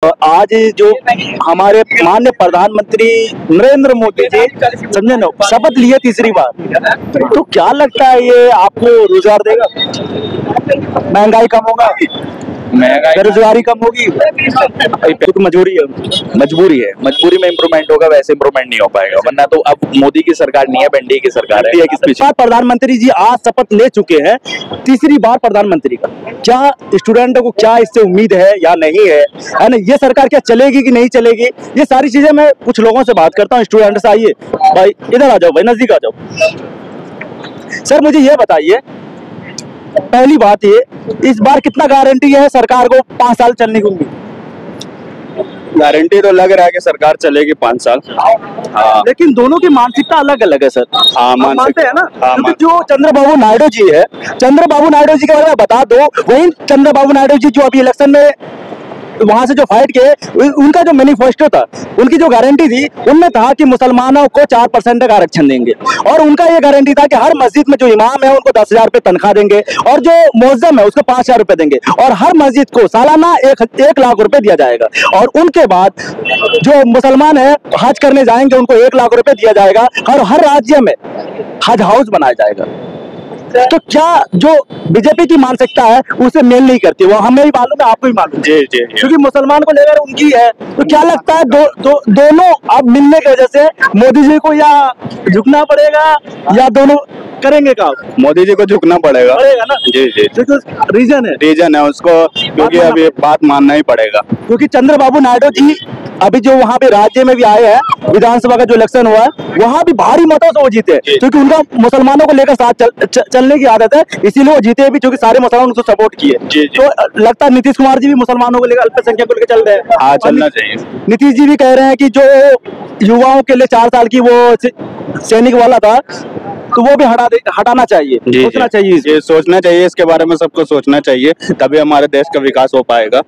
आज जो हमारे माननीय प्रधानमंत्री नरेंद्र मोदी जी समझे ना शपथ लिए तीसरी बार, तो क्या लगता है ये आपको रोजगार देगा? महंगाई कम होगा, बेरोजगारी कम होगी, तो मजबूरी है, मजबूरी में इम्प्रूवमेंट होगा, वैसे इम्प्रूवमेंट नहीं हो पाएगा। वरना तो अब मोदी की सरकार नहीं है, एनडीए की सरकार है। किस पीछे प्रधानमंत्री जी आज शपथ ले चुके हैं, तीसरी बार प्रधानमंत्री का, क्या स्टूडेंटों को क्या इससे उम्मीद है या नहीं है ना? ये सरकार क्या चलेगी कि नहीं चलेगी, ये सारी चीजें मैं कुछ लोगों से बात करता हूँ। स्टूडेंट से आइए भाई, इधर आ जाओ भाई, नजदीक आ जाओ। सर मुझे ये बताइए, पहली बात ये, इस बार कितना गारंटी है सरकार को 5 साल चलने की उम्मीद? गारंटी तो लग रहा है कि सरकार चलेगी 5 साल। हाँ, लेकिन दोनों की मानसिकता अलग अलग है सर। हाँ, मानते हैं ना? हाँ, क्योंकि जो चंद्रबाबू नायडू जी है, चंद्रबाबू नायडू जी के बारे में बता दो, वही चंद्रबाबू नायडू जी जो अभी इलेक्शन में वहां से जो फाइट किए, उनका जो मैनिफेस्टो था, उनकी जो गारंटी थी, उनमें था कि मुसलमानों को 4% का आरक्षण देंगे, और उनका ये गारंटी था कि हर मस्जिद में जो इमाम है उनको 10,000 रुपए तनख्वाह देंगे, और जो मुअज्जिम है उसको 5,000 रुपए देंगे, और हर मस्जिद को सालाना 1 लाख रुपए दिया जाएगा। और उनके बाद जो मुसलमान है हज करने जाएंगे उनको 1 लाख रुपए दिया जाएगा, और हर राज्य में हज हाउस बनाया जाएगा। तो क्या जो बीजेपी की मानसिकता है उसे मेल नहीं करती? वो हमें भी मालूम है, आपको भी मालूम है, जी। क्योंकि मुसलमान को लेकर उनकी है। तो क्या लगता है दोनों अब मिलने की वजह से मोदी जी को या झुकना पड़ेगा या दोनों करेंगे काम? मोदी जी को झुकना पड़ेगा ना? जी। रीजन है उसको, क्योंकि अभी बात मानना ही पड़ेगा। क्योंकि चंद्रबाबू नायडू जी अभी जो वहाँ पे राज्य में भी आए हैं, विधानसभा का जो इलेक्शन हुआ है वहाँ भी भारी मतों से वो जीते, क्योंकि उनका मुसलमानों को लेकर साथ चलने की आदत है, इसीलिए वो जीते भी, क्योंकि सारे मुसलमान उसको सपोर्ट किए। तो लगता है नीतीश कुमार जी भी मुसलमानों को लेकर, अल्पसंख्यक को लेकर चल रहे हैं। हाँ, चलना चाहिए। नीतीश जी भी कह रहे हैं कि जो युवाओं के लिए 4 साल की वो सैनिक वाला था, तो वो भी हटाना चाहिए, सोचना चाहिए। ये सोचना चाहिए, इसके बारे में सबको सोचना चाहिए, तभी हमारे देश का विकास हो पाएगा।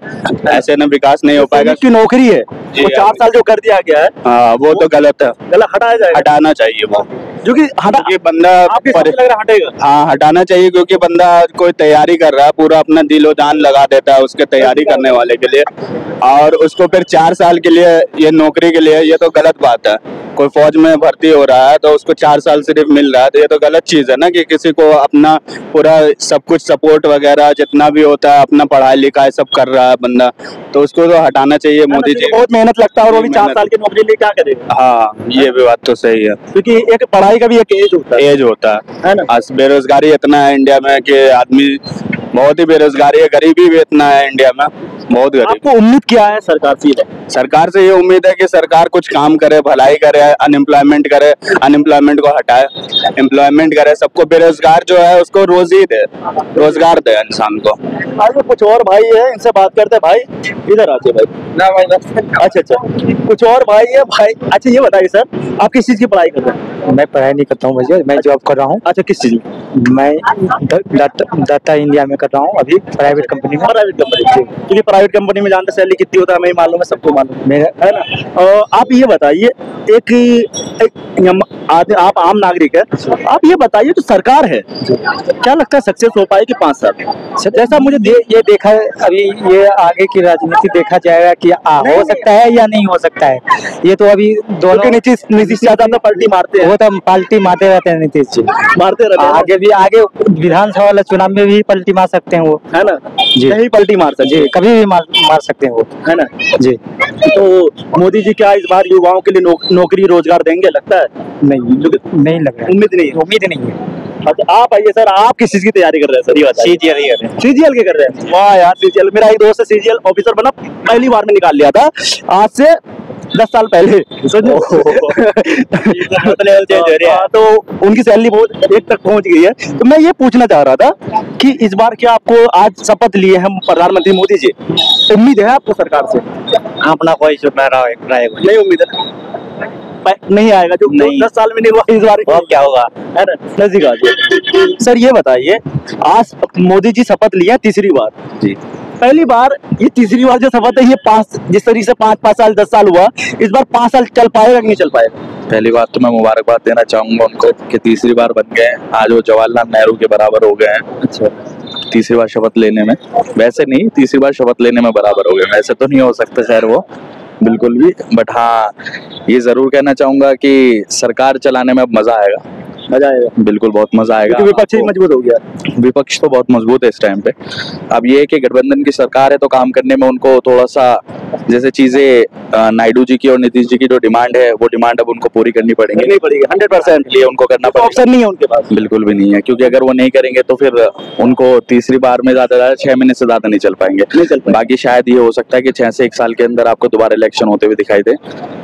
ऐसे ना विकास नहीं हो पाएगा। की नौकरी है वो 4 साल जो कर दिया गया है, हाँ, वो तो गलत है, हटाया जाएगा, हटाना चाहिए वो, क्योंकि बंदा हटेगा। हाँ, हटाना चाहिए, क्योंकि बंदा कोई तैयारी कर रहा है, पूरा अपना दिलो जान लगा देता है उसके तैयारी करने वाले के लिए, और उसको फिर 4 साल के लिए ये नौकरी के लिए, ये तो गलत बात है। कोई फौज में भर्ती हो रहा है तो उसको 4 साल सिर्फ मिल रहा है, तो ये तो गलत चीज है ना, कि किसी को अपना पूरा सब कुछ सपोर्ट वगैरह जितना भी होता है, अपना पढ़ाई लिखाई सब कर रहा है बंदा, तो उसको तो हटाना चाहिए मोदी जी। बहुत मेहनत लगता है, और वो भी 4 साल की नौकरी लिए क्या करेगा? हाँ, ये भी बात तो सही है, क्योंकि एक पढ़ाई का भी एक एज होता है ना। आज बेरोजगारी इतना है इंडिया में कि आदमी बहुत ही बेरोजगारी है, गरीबी भी इतना है इंडिया में, बहुत गरीब। आपको उम्मीद क्या है सरकार से? सरकार से ये उम्मीद है कि सरकार कुछ काम करे, भलाई करे, अनएम्प्लॉयमेंट करे, अनएम्प्लॉयमेंट को हटाए, एम्प्लॉयमेंट करे, सबको, बेरोजगार जो है उसको रोजी दे, रोजगार दे इंसान को। आगे कुछ और भाई है, इनसे बात करते हैं। भाई इधर आते भाई। ना भाई, अच्छा, कुछ और भाई है भाई। अच्छा ये बताइए सर, आप किस चीज की पढ़ाई कर रहे हैं? मैं पढ़ाई नहीं करता हूँ भैया, मैं जॉब कर रहा हूँ। अच्छा, किस चीज में? मैं डाटा इंडिया में कर रहा हूँ, अभी प्राइवेट कंपनी में। क्योंकि प्राइवेट कंपनी में जानते सैलरी कितनी होता है, हमें मालूम है, सबको मालूम है ना। आप ये बताइए, आप आम नागरिक है, आप ये बताइए जो सरकार है, क्या लगता है सक्सेस हो पाएगी 5 साल? जैसा मुझे ये देखा है, अभी ये आगे की राजनीति देखा जाएगा कि हो सकता है या नहीं हो सकता है। ये तो अभी दोनों नीतीश ज्यादा तो पलटी मारते हैं, वो तो पलटी मारते रहते हैं, नीतीश जी मारते रहते हैं। आगे विधानसभा वाले चुनाव में भी पलटी मार सकते हैं वो, है ना जी, कहीं पलटी मार सकते हैं, कभी भी मार सकते हैं वो, है ना जी। तो मोदी जी क्या इस बार युवाओं के लिए नौकरी रोजगार देंगे, लगता है? नहीं लग रहा है, उम्मीद नहीं है। अच्छा आप आइए सर, आप किस चीज की तैयारी कर रहे हैं सर? ये बताइए। सीजीएल के कर रहे हैं? वाह यार, सीजीएल, मेरा एक दोस्त सीजीएल ऑफिसर बना, पहली बार में निकाल लिया था आज से 10 साल पहले। तो उनकी सैलरी बहुत एक तक पहुंच गई है। तो मैं ये पूछना चाह रहा था कि इस बार क्या आपको, आज शपथ लिए हम प्रधानमंत्री मोदी जी, उम्मीद है आपको सरकार से? अपना कोई नहीं उम्मीद है, नहीं आएगा जो नहीं। 10 साल में नहीं हुआ, इस बार क्या होगा, है ना? नजदीक आ जाइए। सर ये बताइए, आज मोदी जी शपथ लिया तीसरी बार जी, पहली बार, ये तीसरी बार जो शपथ है, ये 5, जिस तरीके से 5 साल 10 साल हुआ, इस बार 5 साल चल पाएगा कि नहीं चल पाएगा? पहली बात तो मैं मुबारकबाद देना चाहूंगा उनको कि तीसरी बार बन गए, आज वो जवाहरलाल नेहरू के बराबर हो गए हैं। अच्छा, तीसरी बार शपथ लेने में, वैसे नहीं, तीसरी बार शपथ लेने में बराबर हो गए। वैसे तो नहीं हो सकता खैर वो बिल्कुल भी, बट हाँ ये जरूर कहना चाहूंगा कि सरकार चलाने में अब मजा आएगा। मजा आएगा, बिल्कुल बहुत मजा आएगा। क्योंकि विपक्ष ही मजबूत हो गया। विपक्ष तो बहुत मजबूत है इस टाइम पे। अब ये है कि गठबंधन की सरकार है तो काम करने में उनको थोड़ा सा, जैसे चीजें नायडू जी की और नीतीश जी की जो डिमांड है वो डिमांड अब उनको पूरी करनी पड़ेगी। 100% लिए उनको करना पड़ेगा, ऑप्शन नहीं है उनके पास। बिल्कुल भी नहीं है, क्योंकि अगर वो नहीं करेंगे तो फिर उनको तीसरी बार में ज्यादा 6 महीने से ज्यादा नहीं चल पाएंगे। बाकी शायद ये हो सकता है कि 6 से 1 साल के अंदर आपको दोबारा इलेक्शन होते हुए दिखाई दे,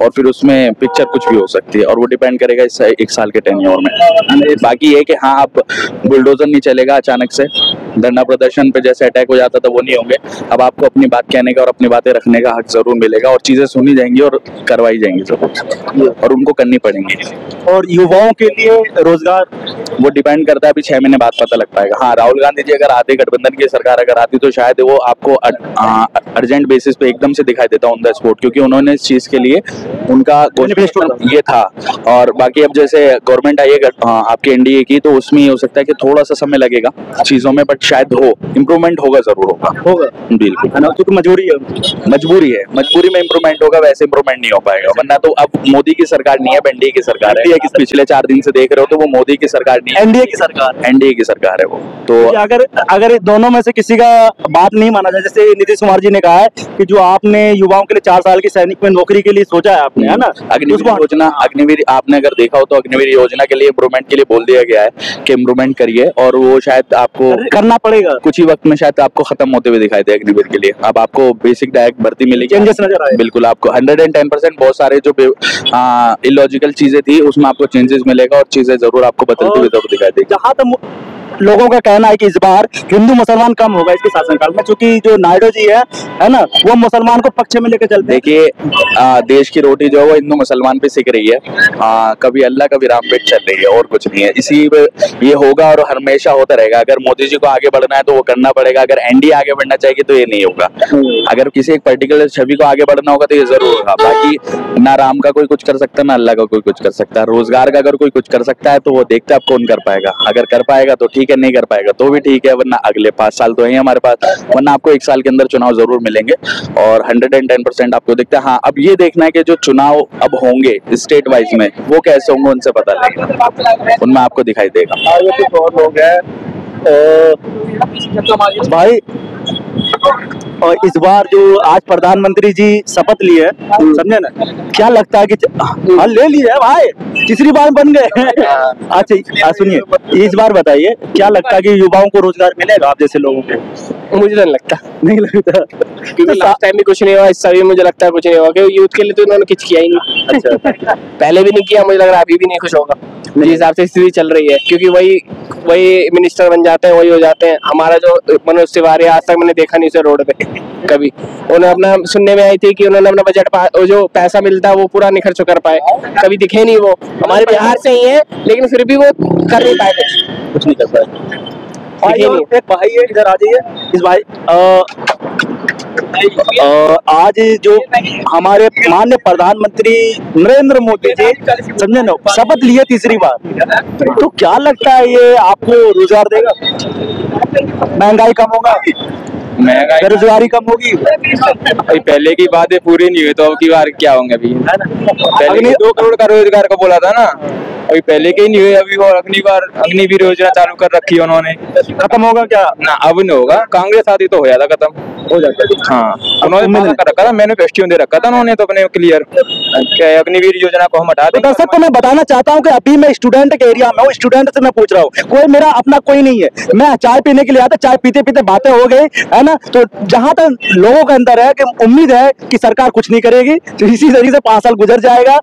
और फिर उसमें पिक्चर कुछ भी हो सकती है, और वो डिपेंड करेगा इस 1 साल के टेन्योर में। बाकी ये कि हाँ अब बुलडोजर नहीं चलेगा अचानक से, धरना प्रदर्शन पे जैसे अटैक हो जाता था वो नहीं होंगे। अब आपको अपनी बात कहने का और अपनी बातें रखने का हक जरूर मिलेगा, और चीजें सुनी जाएंगी और करवाई जाएंगी जरूर, और उनको करनी पड़ेंगी। और युवाओं के लिए रोजगार, वो डिपेंड करता है, अभी 6 महीने बाद पता लग पाएगा। हाँ राहुल गांधी जी अगर आते, गठबंधन की सरकार अगर आती, तो शायद वो आपको अर्जेंट बेसिस पे एकदम से दिखाई देता ऑन द स्पॉट, क्योंकि उन्होंने इस चीज के लिए उनका ये था। और बाकी अब जैसे गवर्नमेंट आई है आपके एनडीए की, तो उसमें ये हो सकता है कि थोड़ा सा समय लगेगा चीजों में, बट शायद हो इम्प्रूवमेंट होगा, जरूर होगा बिल्कुल, क्योंकि मजबूरी है, मजबूरी में इम्प्रूवमेंट होगा, वैसे इम्प्रूवमेंट नहीं हो पाएगा। वरना तो अब मोदी की सरकार नहीं है, एनडीए की सरकार है। पिछले 4 दिन से देख रहे हो तो वो मोदी की सरकार नहीं है, एनडीए की सरकार है वो। तो अगर दोनों में से किसी का बात नहीं माना जाए, जैसे नीतीश कुमार जी ने कहा है कि जो आपने युवाओं के लिए 4 साल की सैनिक में नौकरी के लिए सोचा है आपने, है ना, अग्निवीर योजना, अग्निवीर आपने अगर देखा हो तो अग्निवीर योजना के लिए इम्प्रूवमेंट के लिए बोल दिया गया है कि इम्प्रूवमेंट करिए, और वो शायद आपको करना पड़ेगा कुछ ही वक्त में, शायद आपको खत्म होते हुए दिखाई दे अग्निवीर के लिए। अब आपको बेसिक डायरेक्ट भर्ती मिलेगी, चेंजेस नजर आए, बिल्कुल आपको 110% बहुत सारे जो इलॉजिकल चीजें थी उसमें आपको चेंजेस मिलेगा, और चीजें जरूर आपको बदलती हुई जरूर दिखाई देगी। जहाँ तक लोगों का कहना है कि इस बार हिंदू मुसलमान कम होगा इसके शासनकाल में, क्योंकि जो नायडू जी है ना, वो मुसलमान को पक्ष में लेकर चलते हैं। देखिए देश की रोटी जो है वो हिंदू मुसलमान पे सिक रही है, कभी अल्लाह कभी राम पेट चल रही है, और कुछ नहीं है। इसी ये होगा और हमेशा होता रहेगा। अगर मोदी जी को आगे बढ़ना है तो वो करना पड़ेगा, अगर एनडीए आगे बढ़ना चाहेगी तो ये नहीं होगा। अगर किसी एक पर्टिकुलर छवि को आगे बढ़ना होगा तो ये जरूर होगा। बाकी ना राम का कोई कुछ कर सकता, ना अल्लाह का कोई कुछ कर सकता है। रोजगार का अगर कोई कुछ कर सकता है तो वो देखते हैं अब कौन कर पाएगा। अगर कर पाएगा तो ठीक है, नहीं कर पाएगा तो भी ठीक है, वरना अगले 5 साल तो है हमारे पास, वरना आपको 1 साल के अंदर चुनाव जरूर मिलेंगे, और 110% आपको दिखता है। हाँ अब ये देखना है कि जो चुनाव अब होंगे स्टेट वाइज में वो कैसे होंगे, उनसे पता लगेगा, उनमें आपको दिखाई देगा। और लोग हैं भाई, और इस बार जो आज प्रधानमंत्री जी शपथ लिए, समझे ना, क्या लगता है कि हाँ ले लिए भाई, तीसरी बार बन गए। अच्छा सुनिए, इस बार बताइए क्या लगता है कि युवाओं को रोजगार मिलेगा आप जैसे लोगों को? मुझे नहीं लगता, क्योंकि लास्ट टाइम भी कुछ नहीं हुआ, इस समय मुझे लगता है कुछ नहीं होगा, क्योंकि यूथ के लिए तो इन्होंने कुछ किया ही नहीं। अच्छा पहले भी नहीं किया, मुझे लग रहा है अभी भी नहीं कुछ होगा जिस हिसाब से स्थिति चल रही है, क्योंकि वही मिनिस्टर बन जाते हैं, वही हो जाते हैं। हमारा जो मनोज तिवारी, आज तक मैंने देखा नहीं उसे रोड पे कभी। उन्होंने अपना, सुनने में आई थी कि उन्होंने अपना बजट जो पैसा मिलता है वो पूरा नहीं खर्च कर पाए, कभी दिखे नहीं। वो हमारे बिहार से ही है, लेकिन फिर भी वो कर नहीं पाए, कुछ नहीं कर पाए। एक भाई है, इधर आ जाइए। इस भाई आज जो हमारे माननीय प्रधानमंत्री नरेंद्र मोदी जी, समझे ना, शपथ लिए तीसरी बार, तो क्या लगता है ये आपको रोजगार देगा? महंगाई कम होगा, बेरोजगारी कम होगी? अभी पहले की बातें पूरी नहीं हुई तो अब की बार क्या होंगे? अभी पहले 2 करोड़ का रोजगार का बोला था ना, अभी पहले के ही नहीं हुए। अभी वो अग्निवीर योजना चालू कर रखी है उन्होंने, खत्म होगा क्या? ना अब नहीं होगा, कांग्रेस आती तो हो जाता खत्म, हो जाता है। हाँ उन्होंने कर रखा था, मैनिफेस्टो दे रखा था उन्होंने तो अपने क्लियर, क्या अग्निवीर योजना को हम हटा दें। दर्शक को मैं बताना चाहता हूँ कि अभी मैं स्टूडेंट के एरिया में हूँ, स्टूडेंट से मैं पूछ रहा हूँ, कोई मेरा अपना कोई नहीं है। मैं चाय पीने के लिए आता, चाय पीते पीते बातें हो गई, है ना। तो जहां तक लोगों के अंदर है कि उम्मीद है कि सरकार कुछ नहीं करेगी, तो इसी तरीके से 5 साल गुजर जाएगा।